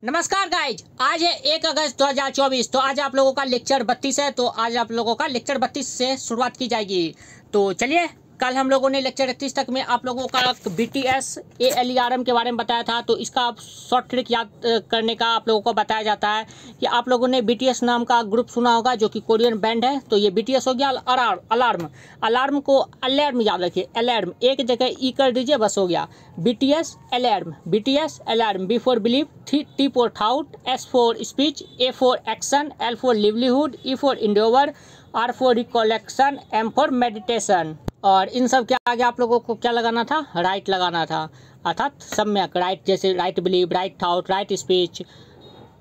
नमस्कार गाइज, आज है 1 अगस्त 2024। तो आज आप लोगों का लेक्चर 32 है। तो आज आप लोगों का लेक्चर 32 से शुरुआत की जाएगी। तो चलिए, कल हम लोगों ने लेक्चर 31 तक में आप लोगों का BTS ALERM के बारे में बताया था। तो इसका शॉर्ट ट्रिक याद करने का आप लोगों को बताया जाता है कि आप लोगों ने BTS नाम का ग्रुप सुना होगा जो कि कोरियन बैंड है। तो ये BTS हो गया। अलार्म को अलार्म याद रखिए, अलार्म एक जगह ई कर दीजिए, बस हो गया BTS alarm. B for believe, T for thought, S for speech, A for action, L for livelihood, E for endeavour, R for recollection, M for meditation. और इन सब के आगे आप लोगों को क्या लगाना था? राइट लगाना था, अर्थात सम्यक। राइट जैसे right believe, right thought, right speech,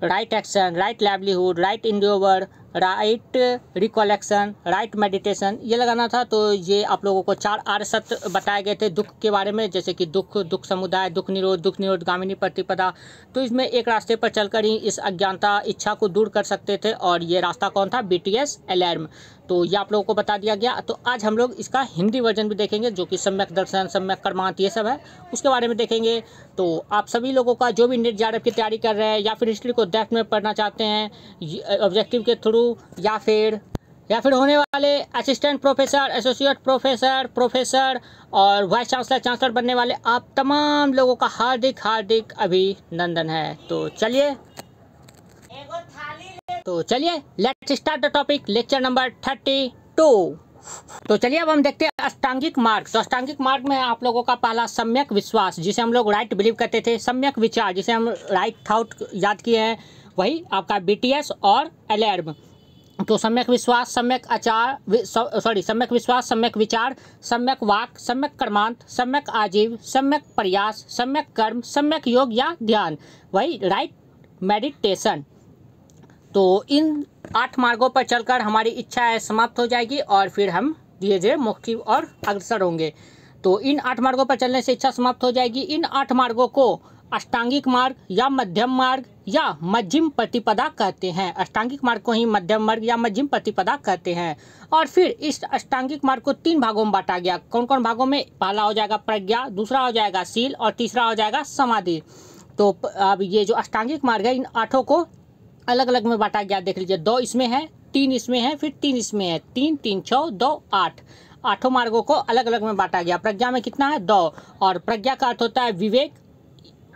right action, right livelihood, right endeavour, right recollection, right meditation, ये लगाना था। तो ये आप लोगों को 4 आर्य सत्य बताए गए थे दुख के बारे में, जैसे कि दुख समुदाय, दुख निरोध गामिनी प्रतिपदा। तो इसमें एक रास्ते पर चलकर ही इस अज्ञानता इच्छा को दूर कर सकते थे, और ये रास्ता कौन था? BTS alarm. तो ये आप लोगों को बता दिया गया। तो आज हम लोग इसका हिंदी वर्जन भी देखेंगे, जो कि सम्यक दर्शन, सम्यक कर्मांत, ये सब है, उसके बारे में देखेंगे। तो आप सभी लोगों का जो भी नेट JRF की तैयारी कर रहे हैं या फिर हिस्ट्री को डेप्थ में पढ़ना चाहते हैं ऑब्जेक्टिव के थ्रू, या फिर होने वाले असिस्टेंट प्रोफेसर, एसोसिएट प्रोफेसर और वाइस चांसलर बनने वाले आप तमाम लोगों का हार्दिक अभिनंदन है। तो चलिए let's start the topic, lecture number 32। तो चलिए अब हम देखते हैं अष्टांगिक मार्ग। तो अष्टांगिक मार्ग में आप लोगों का पहला सम्यक विश्वास, जिसे हम लोग राइट बिलीव करते थे, सम्यक विचार जिसे हम राइट थाउट याद किए हैं, वही आपका BTS और अलार्म। तो सम्यक विश्वास, सम्यक विचार, सम्यक वाक, सम्यक कर्मांत, सम्यक आजीव, सम्यक प्रयास, सम्यक कर्म, सम्यक योग या ध्यान, वही राइट मेडिटेशन। तो इन 8 मार्गों पर चलकर हमारी इच्छाएं समाप्त हो जाएगी और फिर हम धीरे धीरे मोक्ष की ओर अग्रसर होंगे। तो इन 8 मार्गों पर चलने से इच्छा समाप्त हो जाएगी। इन 8 मार्गों को अष्टांगिक मार्ग या मध्यम मार्ग या मध्यम प्रतिपदा कहते हैं। अष्टांगिक मार्ग को ही मध्यम मार्ग या मध्यम प्रतिपदा कहते हैं। और फिर इस अष्टांगिक मार्ग को 3 भागों में बांटा गया। कौन कौन भागों में? पहला हो जाएगा प्रज्ञा, दूसरा हो जाएगा शील और तीसरा हो जाएगा समाधि। तो अब ये जो अष्टांगिक मार्ग है, इन 8 को अलग अलग में बांटा गया। देख लीजिए, 2 इसमें है, 3 इसमें है, फिर 3 इसमें है। 3 3 6 2 8, 8 मार्गों को अलग अलग में बांटा गया। प्रज्ञा में कितना है? 2। और प्रज्ञा का अर्थ होता है विवेक,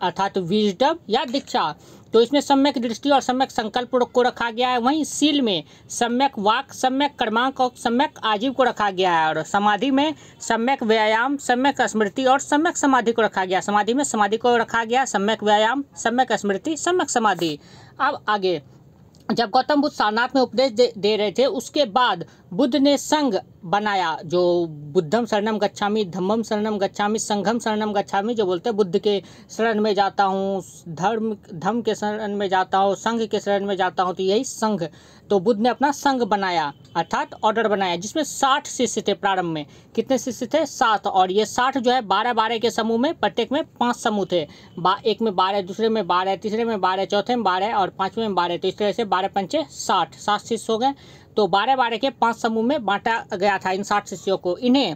अर्थात विजडम या दीक्षा। तो इसमें सम्यक दृष्टि और सम्यक संकल्प को रखा गया है। वहीं शील में सम्यक वाक, सम्यक कर्मांक और सम्यक आजीव को रखा गया है। और समाधि में सम्यक व्यायाम, सम्यक स्मृति और सम्यक समाधि को रखा गया। समाधि में समाधि को रखा गया, सम्यक व्यायाम, सम्यक स्मृति, सम्यक समाधि। अब आगे, जब गौतम बुद्ध सारनाथ में उपदेश दे रहे थे, उसके बाद बुद्ध ने संघ बनाया, जो बुद्धम शरणम गच्छामि, धम्मम शरणम गच्छामि, संघम शरणम गच्छामि, जो बोलते हैं बुद्ध के शरण में जाता हूँ, धर्म के शरण में जाता हूँ, संघ के शरण में जाता हूँ। तो यही संघ, तो बुद्ध ने अपना संघ बनाया, अर्थात ऑर्डर बनाया, जिसमें 60 शिष्य थे। प्रारंभ में कितने शिष्य थे? 7। और ये 60 जो है 12-12 के समूह में, प्रत्येक में 5 समूह थे। एक में 12, दूसरे में 12, तीसरे में 12, चौथे में 12 और 5वें में 12। तो इस तरह से 12 पंचे 60, 7 शिष्य हो गए। तो 12-12 के 5 समूह में बांटा गया था इन 60 शिष्यों को। इन्हें,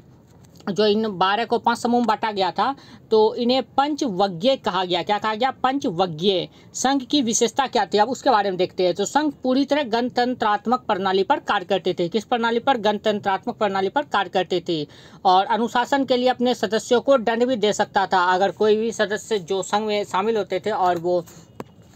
जो इन 12 को 5 समूह में बांटा गया था, तो इन्हें पंचवज्ञ कहा गया। क्या कहा गया? पंचवज्ञ। संघ की विशेषता क्या थी? अब उसके बारे में देखते हैं। तो संघ पूरी तरह गणतंत्रात्मक प्रणाली पर कार्य करते थे। किस प्रणाली पर? गणतंत्रात्मक प्रणाली पर कार्य करते थे। और अनुशासन के लिए अपने सदस्यों को दंड भी दे सकता था। अगर कोई भी सदस्य जो संघ में शामिल होते थे और वो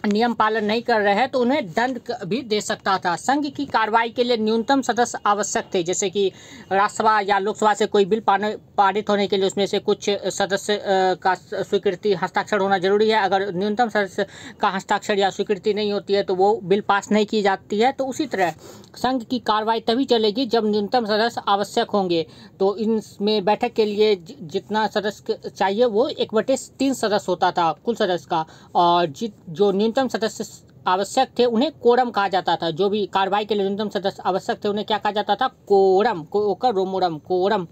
नियम पालन नहीं कर रहे हैं, तो उन्हें दंड भी दे सकता था। संघ की कार्रवाई के लिए न्यूनतम सदस्य आवश्यक थे। जैसे कि राज्यसभा या लोकसभा से कोई बिल पारित होने के लिए उसमें से कुछ सदस्य का स्वीकृति, हस्ताक्षर होना जरूरी है। अगर न्यूनतम सदस्य का हस्ताक्षर या स्वीकृति नहीं होती है, तो वो बिल पास नहीं की जाती है। तो उसी तरह संघ की कार्रवाई तभी चलेगी जब न्यूनतम सदस्य आवश्यक होंगे। तो इनमें बैठक के लिए जितना सदस्य चाहिए, वो 1/3 सदस्य होता था कुल सदस्य का। और जो न्यूनतम सदस्य आवश्यक थे, उन्हें कोरम कहा जाता था। जो भी कार्रवाई के लिए न्यूनतम सदस्य आवश्यक थे, उन्हें क्या कहा जाता था? कोरम, रोमोरम, कोरम।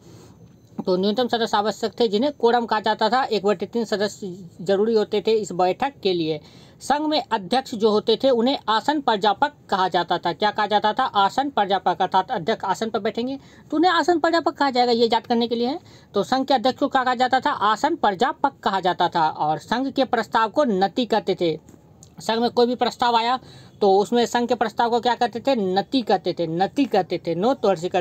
तो न्यूनतम सदस्य आवश्यक थे, जिन्हें कोरम कहा जाता था। 1/3 सदस्य जरूरी होते थे इस बैठक के लिए। संघ में अध्यक्ष जो होते थे, उन्हें आसन प्राध्यापक कहा जाता था। क्या कहा जाता था? आसन प्राध्यापक, अर्थात अध्यक्ष आसन पर बैठेंगे तो उन्हें आसन प्राध्यापक कहा जाएगा। ये याद करने के लिए है। तो संघ के अध्यक्ष को कहा जाता था आसन प्राध्यापक कहा जाता था। और संघ के प्रस्ताव को नति कहते थे। संघ में कोई भी प्रस्ताव आया तो उसमें संघ के प्रस्ताव को क्या कहते थे, नति कहते थे, नति कहते थे, नो त्वरित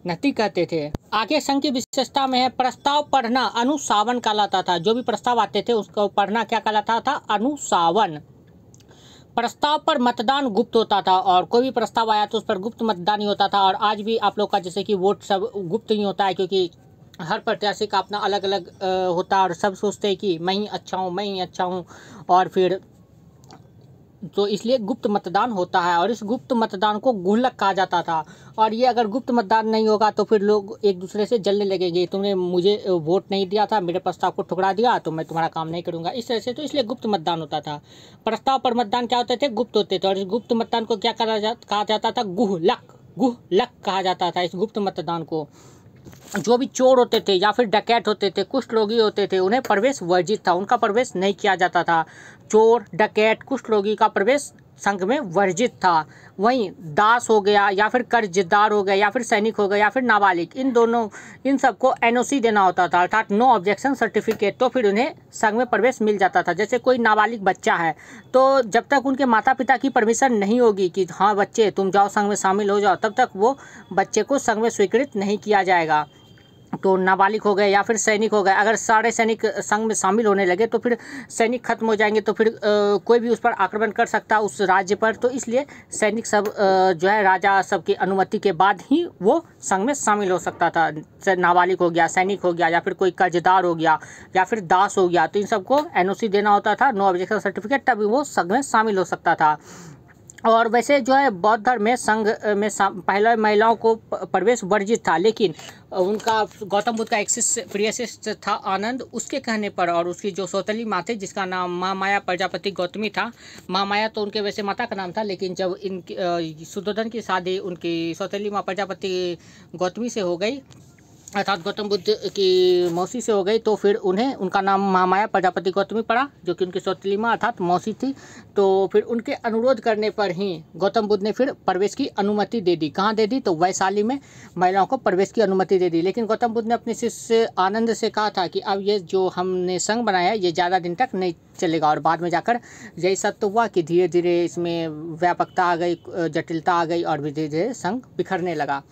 नति कहते थे। आगे संघ की विशेषता में है प्रस्ताव पढ़ना अनुसावन कहलाता था। जो भी प्रस्ताव आते थे उसको पढ़ना क्या कहलाता था, अनुसावन। प्रस्ताव पर मतदान गुप्त होता था और कोई भी प्रस्ताव आया तो उस पर गुप्त मतदान ही होता था। और आज भी आप लोग का जैसे कि वोट सब गुप्त ही होता है, क्योंकि हर प्रत्याशी का अपना अलग अलग होता है और सब सोचते हैं कि मैं ही अच्छा हूँ, मैं ही अच्छा हूँ, और फिर तो इसलिए गुप्त मतदान होता है। और इस गुप्त मतदान को गुल्लक कहा जाता था। और ये अगर गुप्त मतदान नहीं होगा तो फिर लोग एक दूसरे से जलने लगेंगे, तुमने मुझे वोट नहीं दिया था, मेरे प्रस्ताव को ठुकरा दिया तो मैं तुम्हारा काम नहीं करूंगा, इस तरह से। तो इसलिए गुप्त मतदान होता था। प्रस्ताव पर मतदान क्या होते थे, गुप्त होते थे। और इस गुप्त मतदान को क्या कहा जाता था, गुल्लक कहा जाता था इस गुप्त मतदान को। जो भी चोर होते थे या फिर डकैत होते थे, कुष्ठ रोगी होते थे, उन्हें प्रवेश वर्जित था, उनका प्रवेश नहीं किया जाता था। चोर, डकैत, कुष्ठ रोगी का प्रवेश संघ में वर्जित था। वहीं दास हो गया या फिर कर्जदार हो गया या फिर सैनिक हो गया या फिर नाबालिग, इन सबको एनओसी देना होता था, अर्थात नो ऑब्जेक्शन सर्टिफिकेट, तो फिर उन्हें संघ में प्रवेश मिल जाता था। जैसे कोई नाबालिग बच्चा है तो जब तक उनके माता पिता की परमिशन नहीं होगी कि हाँ बच्चे तुम जाओ संघ में शामिल हो जाओ, तब तक वो बच्चे को संघ में स्वीकृत नहीं किया जाएगा। तो नाबालिग हो गए या फिर सैनिक हो गए, अगर सारे सैनिक संघ में शामिल होने लगे तो फिर सैनिक खत्म हो जाएंगे, तो फिर कोई भी उस पर आक्रमण कर सकता है उस राज्य पर। तो इसलिए सैनिक सब जो है राजा सब की अनुमति के बाद ही वो संघ में शामिल हो सकता था। नाबालिग हो गया, सैनिक हो गया या फिर कोई कर्जदार हो गया या फिर दास हो गया, तो इन सबको एनओसी देना होता था, नो ऑब्जेक्शन सर्टिफिकेट, तभी वो संघ में शामिल हो सकता था। और वैसे जो है बौद्ध धर्म में संघ में पहले महिलाओं को प्रवेश वर्जित था, लेकिन उनका गौतम बुद्ध का एक प्रिय शिष्य था आनंद, उसके कहने पर, और उसकी जो सौतेली माँ थी जिसका नाम महामाया प्रजापति गौतमी था। महामाया तो उनके वैसे माता का नाम था, लेकिन जब इनकी शुद्धोधन की शादी उनकी सौतेली माँ प्रजापति गौतमी से हो गई, अर्थात गौतम बुद्ध की मौसी से हो गई, तो फिर उन्हें उनका नाम महामाया प्रजापति गौतमी पड़ा, जो कि उनकी सौतेली माँ अर्थात मौसी थी। तो फिर उनके अनुरोध करने पर ही गौतम बुद्ध ने फिर प्रवेश की अनुमति दे दी। कहाँ दे दी, तो वैशाली में महिलाओं को प्रवेश की अनुमति दे दी। लेकिन गौतम बुद्ध ने अपने शिष्य आनंद से कहा था कि अब ये जो हमने संघ बनाया है ये ज़्यादा दिन तक नहीं चलेगा। और बाद में जाकर यही सत्य हुआ कि धीरे धीरे इसमें व्यापकता आ गई, जटिलता आ गई और धीरे धीरे संघ बिखरने लगा।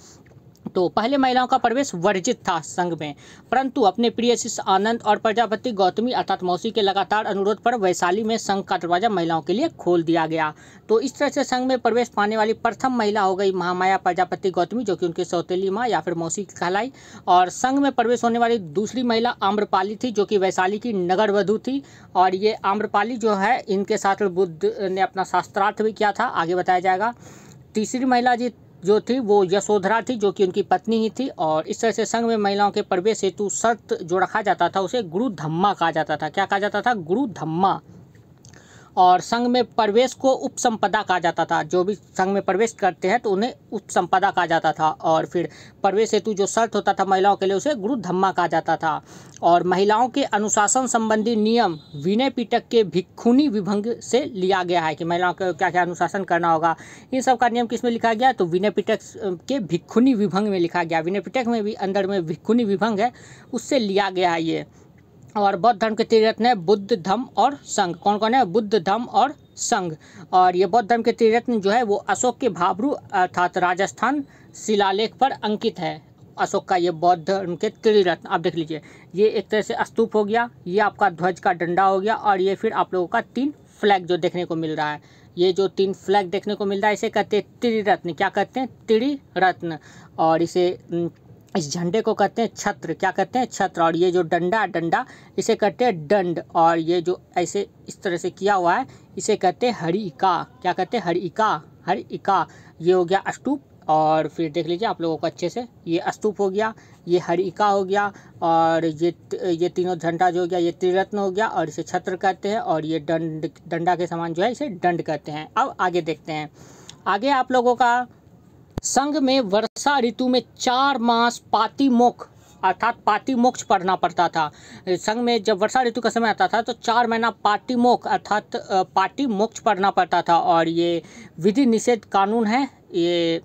तो पहले महिलाओं का प्रवेश वर्जित था संघ में, परंतु अपने प्रिय शिष्य आनंद और प्रजापति गौतमी अर्थात मौसी के लगातार अनुरोध पर वैशाली में संघ का दरवाजा महिलाओं के लिए खोल दिया गया। तो इस तरह से संघ में प्रवेश पाने वाली प्रथम महिला हो गई महामाया प्रजापति गौतमी, जो कि उनकी सौतेली माँ या फिर मौसी कहलाई। और संघ में प्रवेश होने वाली दूसरी महिला आम्रपाली थी, जो कि वैशाली की नगर वधू थी। और ये आम्रपाली जो है इनके साथ बुद्ध ने अपना शास्त्रार्थ भी किया था, आगे बताया जाएगा। तीसरी महिला जो थी वो यशोधरा थी, जो कि उनकी पत्नी ही थी। और इस तरह से संघ में महिलाओं के प्रवेश हेतु शर्त जो रखा जाता था उसे गुरु धम्मा कहा जाता था। क्या कहा जाता था, गुरु धम्मा। और संघ में प्रवेश को उपसंपदा कहा जाता था, जो भी संघ में प्रवेश करते हैं तो उन्हें उपसंपदा कहा जाता था। और फिर प्रवेश हेतु जो शर्त होता था महिलाओं के लिए उसे गुरु धम्मा कहा जाता था। और महिलाओं के अनुशासन संबंधी नियम विनय पिटक के भिक्षुणी विभंग से लिया गया है कि महिलाओं को क्या क्या अनुशासन करना होगा। इन सब का नियम किस में लिखा गया, तो विनय पिटक के भिक्षुणी विभंग में लिखा गया। विनय पिटक में भी अंदर में भिक्षुणी विभंग है, उससे लिया गया है ये। और बौद्ध धर्म के त्रिरत्न है बुद्ध, धम्म और संघ। कौन कौन है, बुद्ध, धम्म और संघ। और ये बौद्ध धर्म के त्रिरत्न जो है वो अशोक के भाब्रू अर्थात राजस्थान शिलालेख पर अंकित है। अशोक का ये बौद्ध धर्म के त्रिरत्न आप देख लीजिए। ये एक तरह से स्तूप हो गया, ये आपका ध्वज का डंडा हो गया, और ये फिर आप लोगों का 3 फ्लैग जो देखने को मिल रहा है। ये जो 3 फ्लैग देखने को मिल रहा है इसे कहते हैं त्रिरत्न। क्या कहते हैं, त्रिरत्न। और इस झंडे को कहते हैं छत्र। क्या कहते हैं, छत्र। और ये जो डंडा इसे कहते हैं दंड। और ये जो ऐसे इस तरह से किया हुआ है इसे कहते हैं हरिका। क्या कहते हैं, हरिका। ये हो गया स्तूप। और फिर देख लीजिए आप लोगों को अच्छे से, ये स्तूप हो गया, ये हरिका हो गया, और ये तीनों झंडा जो हो गया ये त्रिरत्न हो गया, और इसे छत्र कहते हैं। और ये डंडा के समान जो है इसे दंड कहते हैं। अब आगे देखते हैं। आगे आप लोगों का संघ में वर्षा ऋतु में 4 मास पातिमोक्ष अर्थात पातिमोक्ष पढ़ना पड़ता था। संघ में जब वर्षा ऋतु का समय आता था तो 4 महीना पातिमोक्ष अर्थात पातिमोक्ष पढ़ना पड़ता था। और ये विधि निषेध कानून है, ये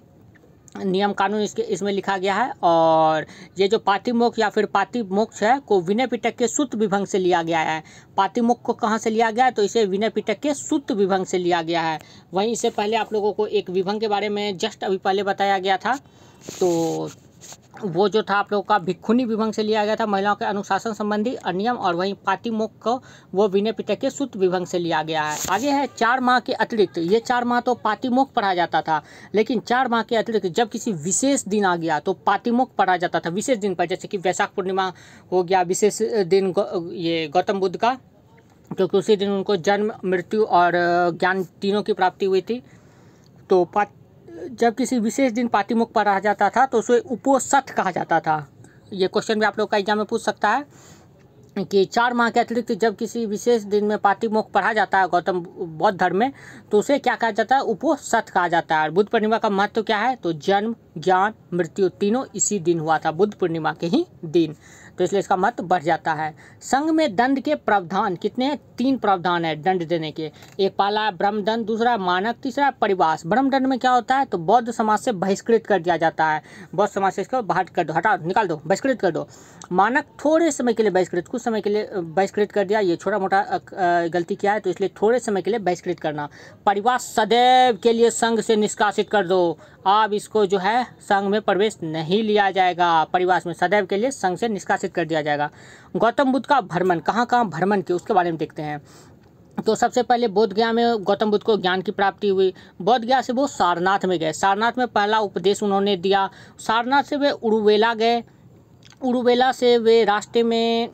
नियम कानून इसमें लिखा गया है। और ये जो पातिमोक्ष या फिर पातिमोक्ष है को विनय पिटक के सूत्र विभंग से लिया गया है। पातिमोक्ष को कहाँ से लिया गया है? तो इसे विनय पिटक के सूत्र विभंग से लिया गया है। वहीं इससे पहले आप लोगों को एक विभंग के बारे में जस्ट अभी पहले बताया गया था, तो वो जो था आप लोगों का भिक्खुनी विभंग से लिया गया था, महिलाओं के अनुशासन संबंधी नियम। और वहीं पातिमोक्ष को वो विनय पिटक के सूत्र विभंग से लिया गया है। आगे है 4 माह के अतिरिक्त। ये 4 माह तो पातिमोक्ष पढ़ा जाता था, लेकिन 4 माह के अतिरिक्त जब किसी विशेष दिन आ गया तो पातिमोक्ष पढ़ा जाता था विशेष दिन पर। जैसे कि वैशाख पूर्णिमा हो गया विशेष दिन ये गौतम बुद्ध का, क्योंकि उसी दिन उनको जन्म, मृत्यु और ज्ञान तीनों की प्राप्ति हुई थी। तो जब किसी विशेष दिन पातिमोक्ष पढ़ा जाता था तो उसे उपोषथ कहा जाता था। ये क्वेश्चन भी आप लोग का एग्जाम में पूछ सकता है कि 4 माह के अतिरिक्त जब किसी विशेष दिन में पातिमोक्ष पढ़ा जाता है गौतम बौद्ध धर्म में, तो उसे क्या कहा जाता है? उपोषथ कहा जाता है। और बुद्ध पूर्णिमा का महत्व क्या है? तो जन्म, ज्ञान, मृत्यु तीनों इसी दिन हुआ था, बुद्ध पूर्णिमा के ही दिन, तो इसलिए इसका महत्व बढ़ जाता है। संघ में दंड के प्रावधान कितने हैं? 3 प्रावधान है दंड देने के। एक पहला है ब्रह्मदंड, दूसरा है मानक, तीसरा है परिवास। ब्रह्मदंड में क्या होता है? तो बौद्ध समाज से बहिष्कृत कर दिया जाता है, बौद्ध समाज से इसको बाहर कर दो, हटा निकाल दो, बहिष्कृत कर दो। मानक थोड़े समय के लिए बहिष्कृत, कुछ समय के लिए बहिष्कृत कर दिया, ये छोटा मोटा गलती किया है तो इसलिए थोड़े समय के लिए बहिष्कृत करना। परिवास सदैव के लिए संघ से निष्कासित कर दो, अब इसको जो है संघ में प्रवेश नहीं लिया जाएगा, परिवास में सदैव के लिए संघ से निष्कासित कर दिया जाएगा। गौतम बुद्ध का भ्रमण, कहाँ कहाँ भ्रमण किया उसके बारे में देखते हैं। तो सबसे पहले बोध गया में गौतम बुद्ध को ज्ञान की प्राप्ति हुई। बोध गया से वो सारनाथ में गए, सारनाथ में पहला उपदेश उन्होंने दिया। सारनाथ से वे उरुवेला गए, उरुवेला से वे रास्ते में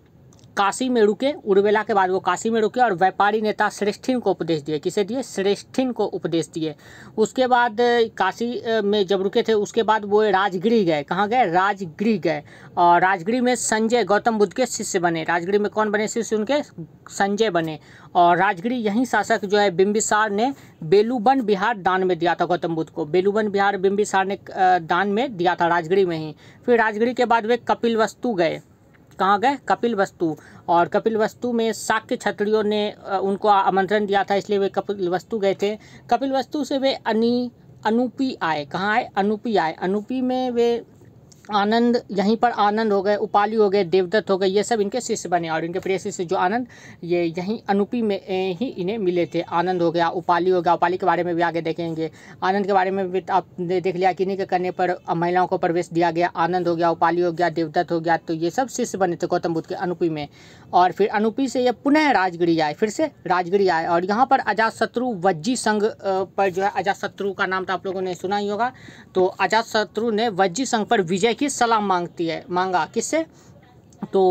काशी में रुके, उरुवेला के बाद वो काशी में रुके और व्यापारी नेता श्रेष्ठिन को उपदेश दिए। किसे दिए? श्रेष्ठिन को उपदेश दिए। उसके बाद काशी में जब रुके थे उसके बाद वो राजगिरी गए। कहाँ गए? राजगिरी गए। और राजगिरी में संजय गौतम बुद्ध के शिष्य बने। राजगिरी में कौन बने शिष्य उनके? संजय बने। और राजगिरी यहीं शासक जो है बिंबिसार ने बेलूबन बिहार दान में दिया था गौतम बुद्ध को। बेलूबन बिहार बिंबिसार ने दान में दिया था राजगिरी में ही। फिर राजगिरी के बाद वे कपिलवस्तु गए। कहाँ गए? कपिलवस्तु। और कपिलवस्तु में शाक्य क्षत्रियों ने उनको आमंत्रण दिया था, इसलिए वे कपिलवस्तु गए थे। कपिलवस्तु से वे अनूपी आए। कहाँ आए? अनूपी आए। अनूपी में वे आनंद, यहीं पर आनंद हो गए, उपाली हो गए, देवदत्त हो गए, ये सब इनके शिष्य बने। और इनके प्रिय शिष्य जो आनंद, ये यहीं अनूपी में ही इन्हें मिले थे। आनंद हो गया, उपाली हो गया, उपाली के बारे में भी आगे देखेंगे। आनंद के बारे में भी आपने देख लिया कि इन्हीं के करने पर महिलाओं को प्रवेश दिया गया। आनंद हो गया, उपाली हो गया, देवदत्त हो गया, तो ये सब शिष्य बने थे गौतम बुद्ध के अनूपी में। और फिर अनूपी से ये पुनः राजगिरी आए, फिर से राजगिरी आए। और यहाँ पर अजातशत्रु वज्जी संघ पर जो है, अजातशत्रु का नाम तो आप लोगों ने सुना ही होगा। तो अजातशत्रु ने वज्जी संघ पर विजय की सलाह मांगा। किससे? तो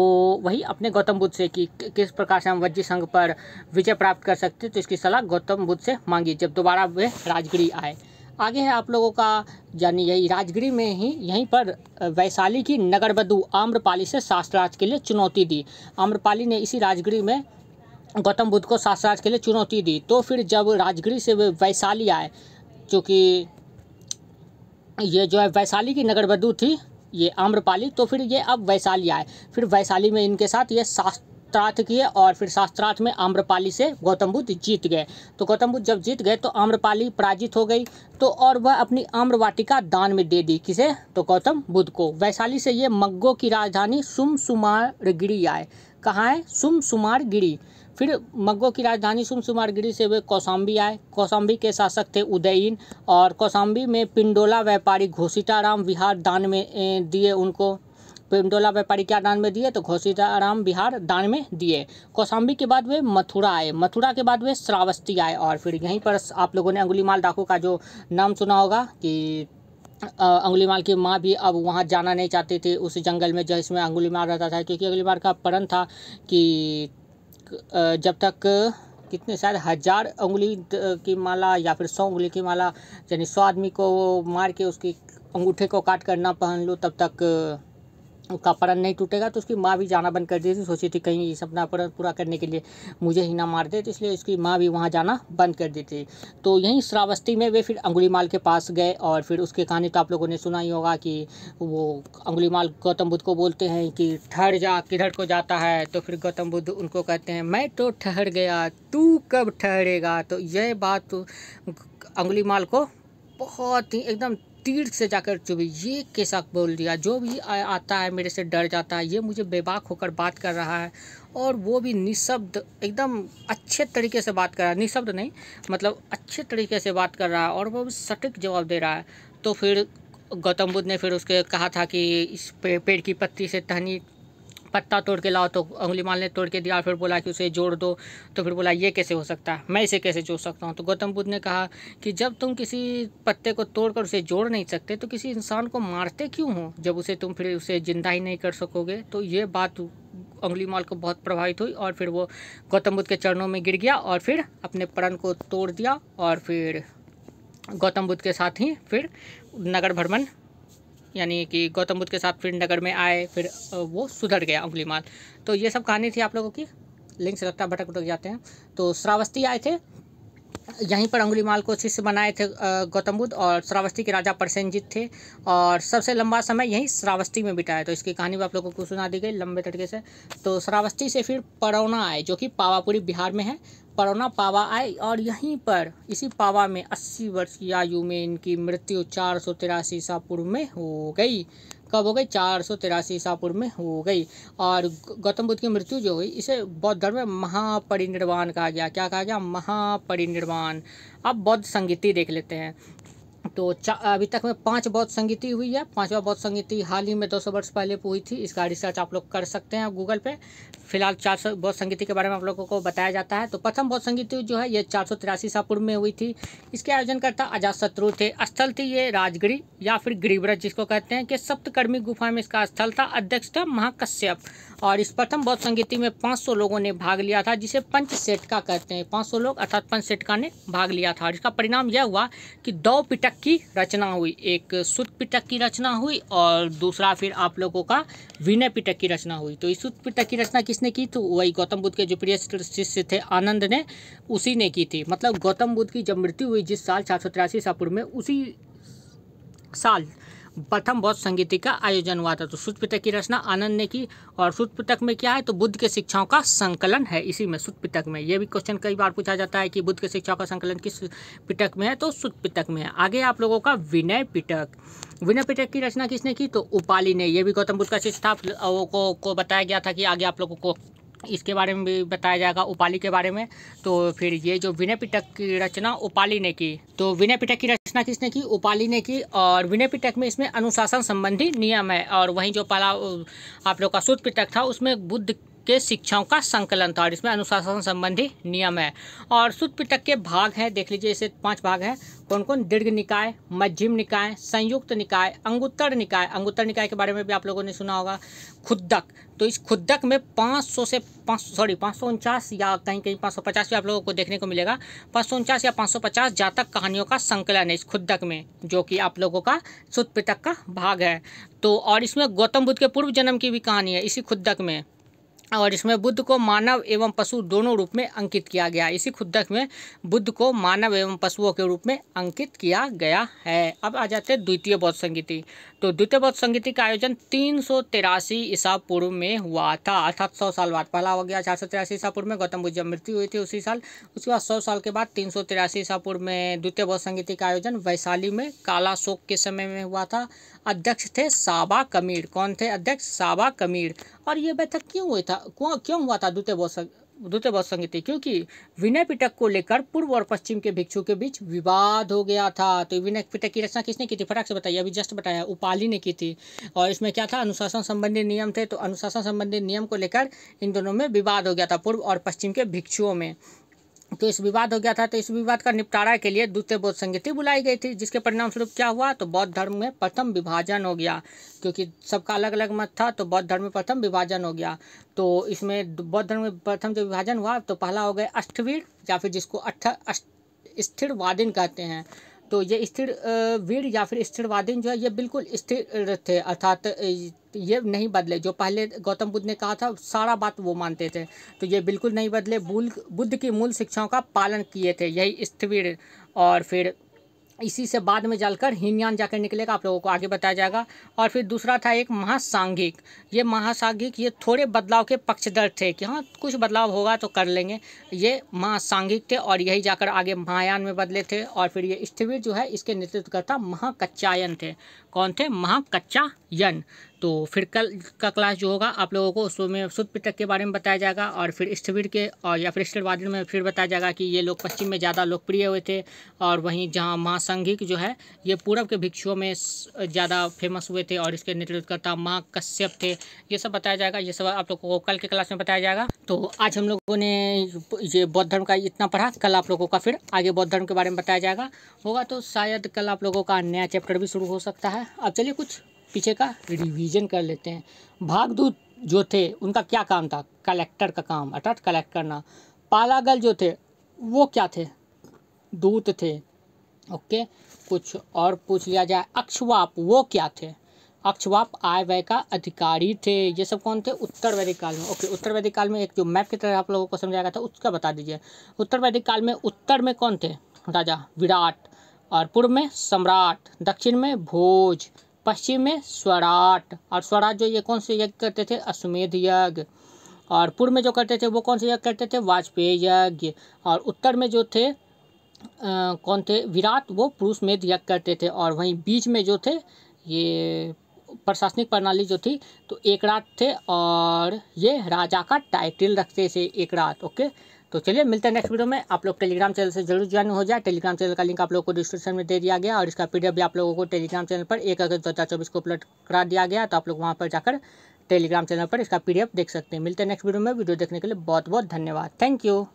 वही अपने गौतम बुद्ध से कि किस प्रकार से हम वज्जी संघ पर विजय प्राप्त कर सकते, तो इसकी सलाह गौतम बुद्ध से मांगी जब दोबारा वे राजगिरी आए। आगे है आप लोगों का, यानी यही राजगिरी में ही यहीं पर वैशाली की नगरवधु आम्रपाली से शास्त्रार्थ के लिए चुनौती दी। आम्रपाली ने इसी राजगिरी में गौतम बुद्ध को शास्त्रार्थ के लिए चुनौती दी। तो फिर जब राजगिरी से वे वैशाली आए, चूँकि ये जो है वैशाली की नगरवधु थी ये आम्रपाली, तो फिर ये अब वैशाली आए। फिर वैशाली में इनके साथ ये शास्त्रार्थ किए और फिर शास्त्रार्थ में आम्रपाली से गौतम बुद्ध जीत गए। तो गौतम बुद्ध जब जीत गए तो आम्रपाली पराजित हो गई, तो और वह अपनी आम्रवाटिका दान में दे दी। किसे? तो गौतम बुद्ध को। वैशाली से ये मग्गो की राजधानी सुमसुमारगिरी आए। कहाँ है? सुमसुमारगिरी। फिर मग्गो की राजधानी सुमसुमारगिरी से वे कौशाम्बी आए। कौशाम्बी के शासक थे उदयीन। और कौशाम्बी में पिंडोला व्यापारी घोषिताराम विहार दान में दिए उनको। पिंडोला व्यापारी क्या दान में दिए? तो घोषिताराम विहार दान में दिए। कौशाम्बी के बाद वे मथुरा आए। मथुरा के बाद वे श्रावस्ती आए। और फिर यहीं पर आप लोगों ने अंगुलीमाल डाकू का जो नाम सुना होगा कि अंगुलीमाल की माँ भी अब वहाँ जाना नहीं चाहती थी उस जंगल में जिसमें अंगुलीमाल रहता था, क्योंकि अंगुलीमाल का प्रण था कि जब तक कितने शायद 1000 उंगली की माला या फिर 100 उंगली की माला, यानी 100 आदमी को मार के उसकी अंगूठे को काट कर ना पहन लो तब तक उसका प्रण नहीं टूटेगा। तो उसकी माँ भी जाना बंद कर दी थी, सोची थी कहीं इस अपना प्रण पूरा करने के लिए मुझे ही ना मार दे, तो इसलिए उसकी माँ भी वहाँ जाना बंद कर दी थी। तो यहीं श्रावस्ती में वे फिर अंगुलीमाल के पास गए। और फिर उसकी कहानी तो आप लोगों ने सुना ही होगा कि वो अंगुलीमाल गौतम बुद्ध को बोलते हैं कि ठहर जा, किधर को जाता है? तो फिर गौतम बुद्ध उनको कहते हैं मैं तो ठहर गया, तू कब ठहरेगा? तो यह बात अंगुलीमाल को बहुत ही एकदम तीर से जाकर चुभी। ये कैसा बोल दिया, जो भी आता है मेरे से डर जाता है, ये मुझे बेबाक होकर बात कर रहा है, और वो भी निशब्द, एकदम अच्छे तरीके से बात कर रहा है, निशब्द नहीं मतलब अच्छे तरीके से बात कर रहा है, और वो भी सटीक जवाब दे रहा है। तो फिर गौतम बुद्ध ने फिर उसके कहा था कि इस पेड़ की पत्ती से टहनी पत्ता तोड़ के लाओ, तो अंगुलीमाल ने तोड़ के दिया। फिर बोला कि उसे जोड़ दो, तो फिर बोला ये कैसे हो सकता है, मैं इसे कैसे जोड़ सकता हूँ। तो गौतम बुद्ध ने कहा कि जब तुम किसी पत्ते को तोड़कर उसे जोड़ नहीं सकते तो किसी इंसान को मारते क्यों हो, जब उसे तुम फिर उसे जिंदा ही नहीं कर सकोगे। तो ये बात अंगुलीमाल को बहुत प्रभावित हुई, और फिर वो गौतम बुद्ध के चरणों में गिर गया, और फिर अपने प्रण को तोड़ दिया, और फिर गौतम बुद्ध के साथ ही फिर नगर भ्रमण, यानी कि गौतम बुद्ध के साथ फिर नगर में आए, फिर वो सुधर गया अंगुलीमाल। तो ये सब कहानी थी आप लोगों की। लिंक से लगता है भटक जाते हैं। तो श्रावस्ती आए थे, यहीं पर अंगुलीमाल को शिष्य बनाए थे गौतम बुद्ध, और श्रावस्ती के राजा प्रसेनजित थे, और सबसे लंबा समय यहीं श्रावस्ती में बिताया। तो इसकी कहानी भी आप लोगों को सुना दी गई लंबे तरीके से। तो श्रावस्ती से फिर परौना आए, जो कि पावापुरी बिहार में है। परौना पावा आए, और यहीं पर इसी पावा में 80 वर्ष की आयु में इनकी मृत्यु 483 ईसा पूर्व में हो गई। कब हो गई? 483 ईसा पूर्व में हो गई। और गौतम बुद्ध की मृत्यु जो हुई, इसे बौद्ध धर्म में महापरिनिर्वाण कहा गया। क्या कहा गया? महापरिनिर्वाण। अब बौद्ध संगीति देख लेते हैं। तो अभी तक में 5 बौद्ध संगीति हुई है। 5वां बौद्ध संगीति हाल ही में 200 वर्ष पहले हुई थी। इसका रिसर्च आप लोग कर सकते हैं गूगल पे। फिलहाल 400 बौद्ध संगीति के बारे में आप लोगों को बताया जाता है। तो प्रथम बौद्ध संगीति जो है ये 483 ईसा पूर्व में हुई थी। इसके आयोजनकर्ता अजातशत्रु थे। स्थल थी ये राजगिरी या फिर गिरिव्रत जिसको कहते हैं, कि सप्तकर्मी गुफा में इसका स्थल था। अध्यक्ष था महाकश्यप। और इस प्रथम बौद्ध संगीति में 500 लोगों ने भाग लिया था, जिसे पंचशेटका कहते हैं। 500 लोग अर्थात पंचशेटका ने भाग लिया था। और इसका परिणाम यह हुआ कि 2 पिटक की रचना हुई। एक सुत्त पिटक की रचना हुई, और दूसरा फिर आप लोगों का विनय पिटक की रचना हुई। तो इस सुत्त पिटक की रचना किसने की? तो वही गौतम बुद्ध के जो प्रिय शिष्य थे आनंद ने, उसी ने की थी। मतलब गौतम बुद्ध की जब मृत्यु हुई जिस साल 483 ईसा पूर्व में, उसी साल प्रथम बौद्ध संगीति का आयोजन हुआ था। तो सुत्त पिटक की रचना आनंद ने की। और सुत्त पिटक में क्या है? तो बुद्ध के शिक्षाओं का संकलन है इसी में, सुत्त पिटक में। ये भी क्वेश्चन कई बार पूछा जाता है कि बुद्ध के शिक्षाओं का संकलन किस पिटक में है, तो सुत्त पिटक में है। आगे आप लोगों का विनय पिटक। विनय पिटक की रचना किसने की? तो उपाली ने। ये भी गौतम बुद्ध का शिष्य था। को बताया गया था कि आगे आप लोगों को इसके बारे में भी बताया जाएगा, उपाली के बारे में। तो फिर ये जो विनय पिटक की रचना उपाली ने की। तो विनय पिटक की रचना किसने की? उपाली ने की। और विनय पिटक में इसमें अनुशासन संबंधी नियम है। और वहीं जो पहला आप लोग का सुत्त पिटक था, उसमें बुद्ध के शिक्षाओं का संकलन था, और इसमें अनुशासन संबंधी नियम है। और सुत्त पिटक के भाग हैं, देख लीजिए, इसे 5 भाग हैं। कौन कौन? दीर्घ निकाय, मध्यम निकाय, संयुक्त निकाय, अंगुत्तर निकाय। अंगुत्तर निकाय के बारे में भी आप लोगों ने सुना होगा। खुद्दक। तो इस खुद्दक में 549 या कहीं कहीं 550 भी आप लोगों को देखने को मिलेगा। 549 या 550 जातक कहानियों का संकलन है इस खुद्दक में, जो कि आप लोगों का सुत्त पिटक का भाग है। तो और इसमें गौतम बुद्ध के पूर्व जन्म की भी कहानी है इसी खुद्दक में। और इसमें बुद्ध को मानव एवं पशु दोनों रूप में अंकित किया गया। इसी खुद्दक में बुद्ध को मानव एवं पशुओं के रूप में अंकित किया गया है। अब आ जाते हैं द्वितीय बौद्ध संगीति। तो द्वितीय बौद्ध संगीति का आयोजन 383 ईसा पूर्व में हुआ था, अर्थात 100 साल बाद। पहला हो गया 483 ईसा पूर्व में, गौतम बुद्ध जब मृत्यु हुई थी उसी साल। उसके बाद 100 साल के बाद 383 ईसा पूर्व में द्वितीय बौद्ध संगीति का आयोजन वैशाली में काला शोक के समय में हुआ था। अध्यक्ष थे साबा कमीर। कौन थे अध्यक्ष? साबा कमीर। और ये बैठक क्यों हुआ था? क्यों हुआ था द्वितीय बौद्ध संगीति? क्योंकि विनय पिटक को लेकर पूर्व और पश्चिम के भिक्षु के बीच विवाद हो गया था। तो विनय पिटक की रचना किसने की थी? फटाक से बताइए, अभी जस्ट बताया, उपाली ने की थी। और इसमें क्या था? अनुशासन संबंधी नियम थे। तो अनुशासन संबंधी नियम को लेकर इन दोनों में विवाद हो गया था, पूर्व और पश्चिम के भिक्षुओं में। तो इस विवाद हो गया था। तो इस विवाद का निपटारा के लिए द्वितीय बौद्ध संगीति बुलाई गई थी, जिसके परिणाम स्वरूप क्या हुआ? तो बौद्ध धर्म में प्रथम विभाजन हो गया, क्योंकि सबका अलग अलग मत था। तो बौद्ध धर्म में प्रथम विभाजन हो गया। तो इसमें बौद्ध धर्म में प्रथम जो विभाजन हुआ, तो पहला हो गया अष्टवीर, या फिर जिसको स्थिरवादीन कहते हैं। तो ये स्थिर वीर या फिर स्थिरवादीन जो है, ये बिल्कुल स्थिर थे, अर्थात ये नहीं बदले। जो पहले गौतम बुद्ध ने कहा था सारा बात वो मानते थे, तो ये बिल्कुल नहीं बदले। बुद्ध की मूल शिक्षाओं का पालन किए थे, यही स्थिर। और फिर इसी से बाद में जलकर हीनयान जाकर निकलेगा, आप लोगों को आगे बताया जाएगा। और फिर दूसरा था एक महासांघिक। ये महासांघिक ये थोड़े बदलाव के पक्षधर थे कि हाँ कुछ बदलाव होगा तो कर लेंगे। ये महासांघिक थे और यही जाकर आगे महायान में बदले थे। और फिर ये स्थविर जो है इसके नेतृत्वकर्ता महाकच्चायन थे। कौन थे? महाकच्चायन। तो फिर कल का क्लास जो होगा आप लोगों को उसमें शुद्ध पिटक के बारे में बताया जाएगा और फिर स्थविर के और या फिर स्थिरवादी में फिर बताया जाएगा कि ये लोग पश्चिम में ज़्यादा लोकप्रिय हुए थे और वहीं जहाँ महासांघिक जो है ये पूर्व के भिक्षुओं में ज़्यादा फेमस हुए थे और इसके नेतृत्वकर्ता महाकश्यप थे। ये सब बताया जाएगा, ये सब आप लोगों को कल के क्लास में बताया जाएगा। तो आज हम लोगों ने ये बौद्ध धर्म का इतना पढ़ा, कल आप लोगों का फिर आगे बौद्ध धर्म के बारे में बताया जाएगा होगा। तो शायद कल आप लोगों का नया चैप्टर भी शुरू हो सकता है। अब चलिए कुछ पीछे का रिवीजन कर लेते हैं। भागदूत जो थे उनका क्या काम था? कलेक्टर का काम, अर्थात कलेक्ट करना। पालागल जो थे वो क्या थे? दूत थे। ओके, कुछ और पूछ लिया जाए। अक्षवाप वो क्या थे? अक्षवाप आय व्यय का अधिकारी थे। ये सब कौन थे? उत्तर वैदिक काल में। ओके, उत्तर वैदिक काल में एक जो मैप की तरह आप लोगों को समझाया गया था उसका बता दीजिए। उत्तर वैदिक काल में उत्तर में कौन थे? राजा विराट। और पूर्व में सम्राट, दक्षिण में भोज, पश्चिम में स्वराट। और स्वराट जो ये कौन से यज्ञ करते थे? अश्वमेध यज्ञ। और पूर्व में जो करते थे वो कौन से यज्ञ करते थे? वाजपेयी यज्ञ। और उत्तर में जो थे कौन थे? विराट, वो पुरुष में यज्ञ करते थे। और वहीं बीच में जो थे ये प्रशासनिक प्रणाली जो थी तो एकरात थे और ये राजा का टाइटल रखते थे एकरात। ओके, तो चलिए मिलते हैं नेक्स्ट वीडियो में। आप लोग टेलीग्राम चैनल से जरूर ज्वाइन हो जाए। टेलीग्राम चैनल का लिंक आप लोगों को डिस्क्रिप्शन में दे दिया गया और इसका PDF भी आप लोगों को टेलीग्राम चैनल पर 1 अगस्त 2024 को अपलोड करा दिया गया। तो आप लोग वहाँ पर जाकर टेलीग्राम चैनल पर इसका PDF देख सकते हैं। मिलते हैं नेक्स्ट वीडियो में। वीडियो देखने के लिए बहुत बहुत धन्यवाद। Thank you.